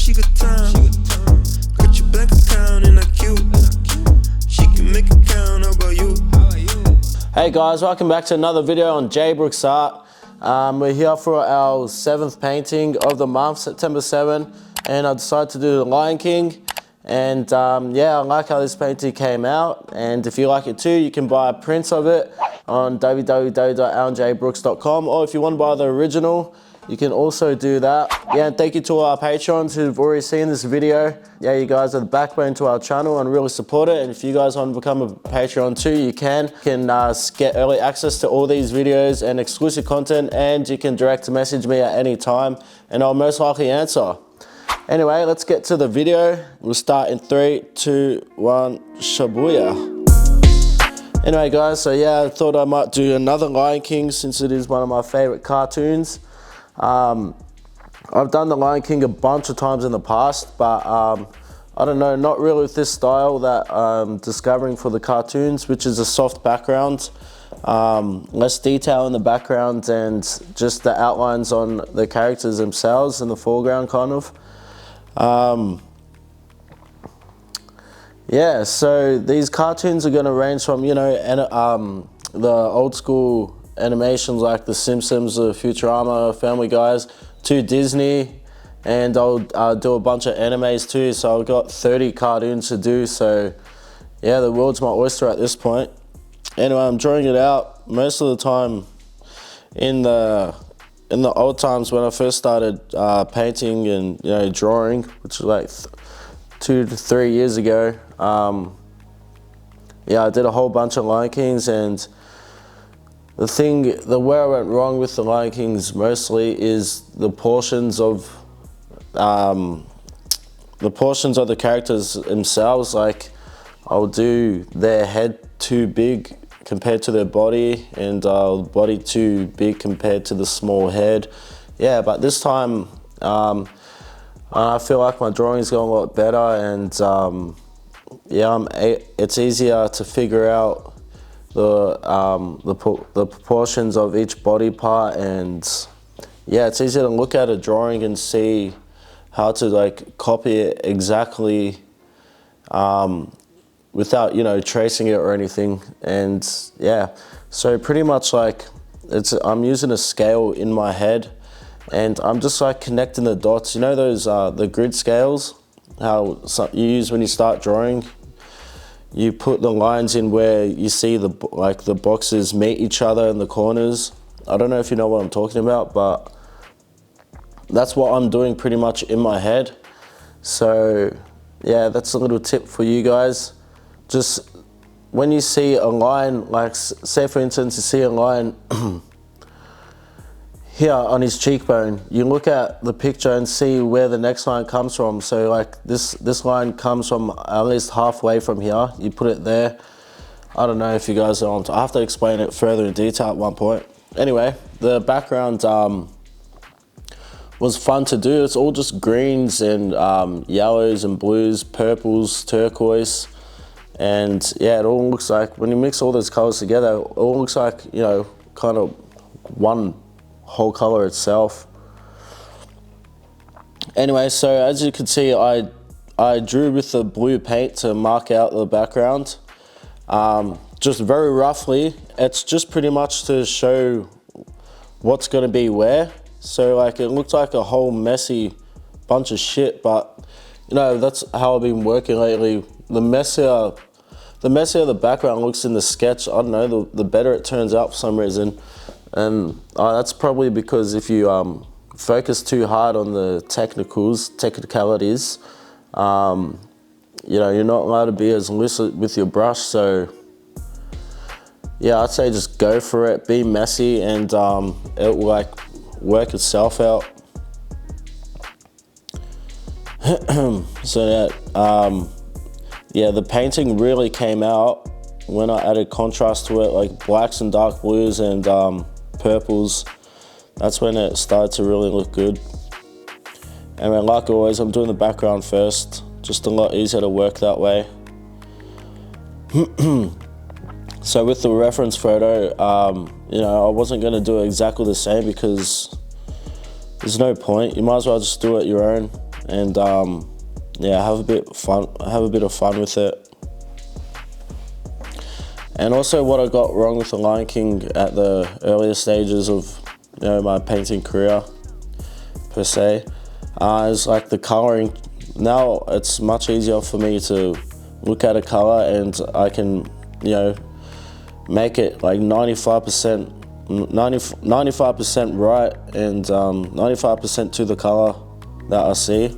she got time. Got your bank account in that cute. She can make it count, how about you? Hey guys, welcome back to another video on J Brooks Art. We're here for our 7th painting of the month, September 7, and I decided to do the Lion King. And yeah, I like how this painting came out, and if you like it too, you can buy prints of it on www.alanjbrooks.com, or if you want to buy the original, you can also do that. Yeah, and thank you to our patrons who've already seen this video. Yeah, you guys are the backbone to our channel and really support it. And if you guys want to become a Patreon too, you can get early access to all these videos and exclusive content, and you can direct message me at any time and I'll most likely answer. Anyway, let's get to the video. We'll start in 3, 2, 1, shabuya. Anyway guys, so yeah, I thought I might do another Lion King since it is one of my favorite cartoons. I've done the Lion King a bunch of times in the past, but I don't know, not really with this style that I'm discovering for the cartoons, which is a soft background, less detail in the background, and just the outlines on the characters themselves in the foreground kind of. Yeah, so these cartoons are going to range from, you know, the old school animations like The Simpsons, Futurama, Family Guys, to Disney, and I'll do a bunch of animes too, so I've got 30 cartoons to do, so yeah, the world's my oyster at this point. Anyway, I'm drawing it out most of the time in the old times when I first started painting and, you know, drawing, which was like 2 to 3 years ago. Yeah, I did a whole bunch of Lion Kings, and where I went wrong with the Lion Kings mostly is the portions of the characters themselves. Like, I'll do their head too big compared to their body, and body too big compared to the small head. Yeah, but this time I feel like my drawing's going a lot better, and yeah, it's easier to figure out the proportions of each body part, and yeah, it's easier to look at a drawing and see how to like copy it exactly without, you know, tracing it or anything. And yeah, so pretty much like I'm using a scale in my head, and I'm just like connecting the dots. You know those the grid scales, how you use when you start drawing? You put the lines in where you see the boxes meet each other in the corners. I don't know if you know what I'm talking about, but that's what I'm doing pretty much in my head. So yeah, that's a little tip for you guys. Just when you see a line, like say for instance, you see a line here on his cheekbone, you look at the picture and see where the next line comes from. So like this line comes from at least halfway from here. You put it there. I don't know if you guys are on. I have to explain it further in detail at one point. Anyway, the background was fun to do. It's all just greens and yellows and blues, purples, turquoise, and yeah, it all looks like, when you mix all those colors together, it all looks like, you know, kind of one whole color itself. Anyway, so as you can see, I drew with the blue paint to mark out the background, just very roughly. It's just pretty much to show what's going to be where. So like, it looked like a whole messy bunch of shit, but you know, that's how I've been working lately. The messier the background looks in the sketch, I don't know, the better it turns out for some reason. And that's probably because if you focus too hard on the technicalities, you know, you're not allowed to be as loose with your brush. So yeah, I'd say just go for it, be messy, and it will like work itself out. So yeah, the painting really came out when I added contrast to it, like blacks and dark blues and purples. That's when it started to really look good. And like always, I'm doing the background first, just a lot easier to work that way. So with the reference photo, you know, I wasn't going to do exactly the same because there's no point. You might as well just do it your own and yeah, have a bit of fun with it. And also, what I got wrong with The Lion King at the earlier stages of my painting career per se is like the coloring. Now it's much easier for me to look at a color and I can make it like 95% right and 95% to the color that I see.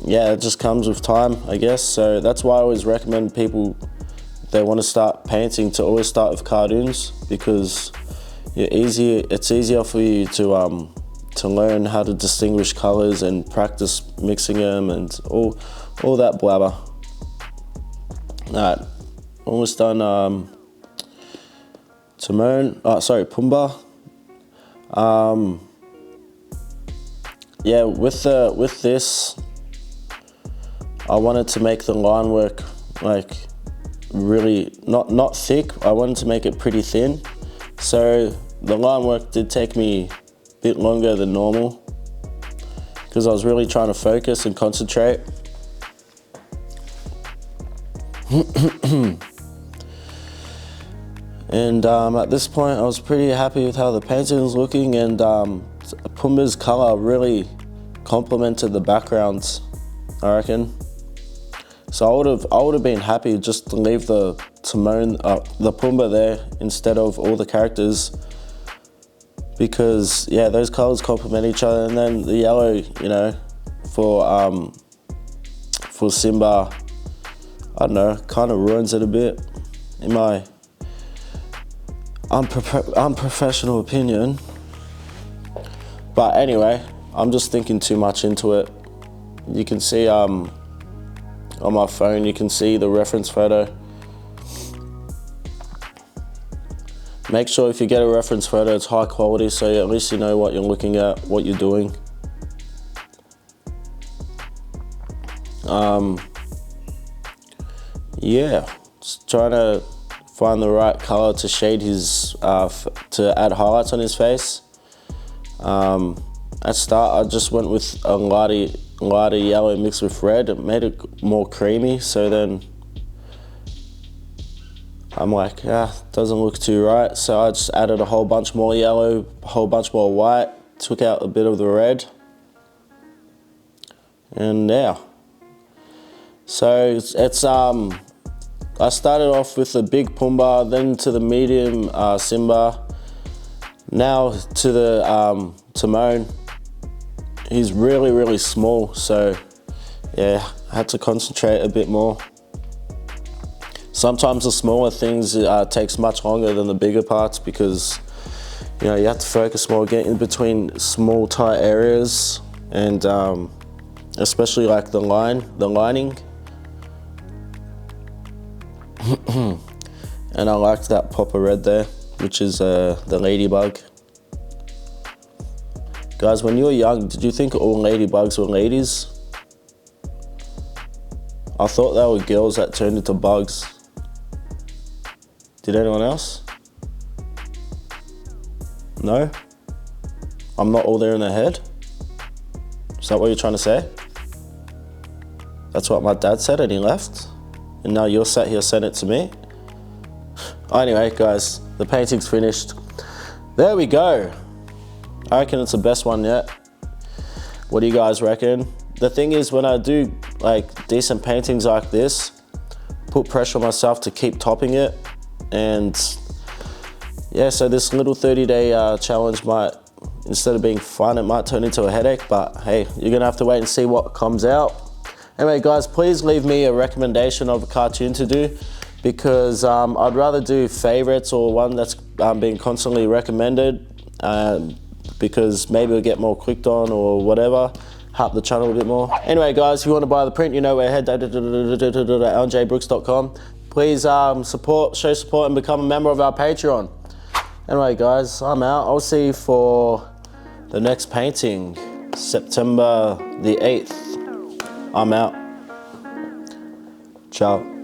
Yeah, it just comes with time, I guess. So that's why I always recommend people, if they want to start painting, to always start with cartoons, because it's easier for you to learn how to distinguish colors and practice mixing them and all that blabber. Alright, almost done. Pumbaa. Yeah, with this, I wanted to make the line work like really not thick. I wanted to make it pretty thin. So the line work did take me a bit longer than normal because I was really trying to focus and concentrate. And at this point, I was pretty happy with how the painting was looking, and Pumbaa's color really complemented the backgrounds, I reckon. So I would have been happy just to leave the Pumbaa there instead of all the characters, because yeah, those colors complement each other. And then the yellow, for Simba, I don't know, kind of ruins it a bit, in my unprofessional opinion. But anyway, I'm just thinking too much into it. You can see on my phone, you can see the reference photo. Make sure if you get a reference photo, it's high quality, so at least you know what you're looking at, what you're doing. Yeah, just trying to find the right color to shade his, to add highlights on his face. At start, I just went with a lighter yellow mixed with red. It made it more creamy, so then I'm like, doesn't look too right. So I just added a whole bunch more yellow, a whole bunch more white, took out a bit of the red. And yeah. So it's I started off with the big Pumbaa, then to the medium Simba, now to the Timon. He's really, really small, so yeah, I had to concentrate a bit more. Sometimes the smaller things takes much longer than the bigger parts because you have to focus more, get in between small tight areas, and especially like the lining. And I liked that pop of red there, which is the ladybug. Guys, when you were young, did you think all ladybugs were ladies? I thought they were girls that turned into bugs. Did anyone else? No? I'm not all there in their head? Is that what you're trying to say? That's what my dad said and he left? And now you're sat here saying it to me? Anyway, guys, the painting's finished. There we go. I reckon it's the best one yet. What do you guys reckon? The thing is, when I do like decent paintings like this, put pressure on myself to keep topping it. And yeah, so this little 30-day challenge might, instead of being fun, it might turn into a headache, but hey, you're gonna have to wait and see what comes out. Anyway, guys, please leave me a recommendation of a cartoon to do, because I'd rather do favorites or one that's being constantly recommended, because maybe it'll get more clicked on or whatever, help the channel a bit more. Anyway, guys, if you want to buy the print, you know where, head to alanjbrooks.com. Please show support and become a member of our Patreon. Anyway, guys, I'm out. I'll see you for the next painting, September the 8th. I'm out. Ciao.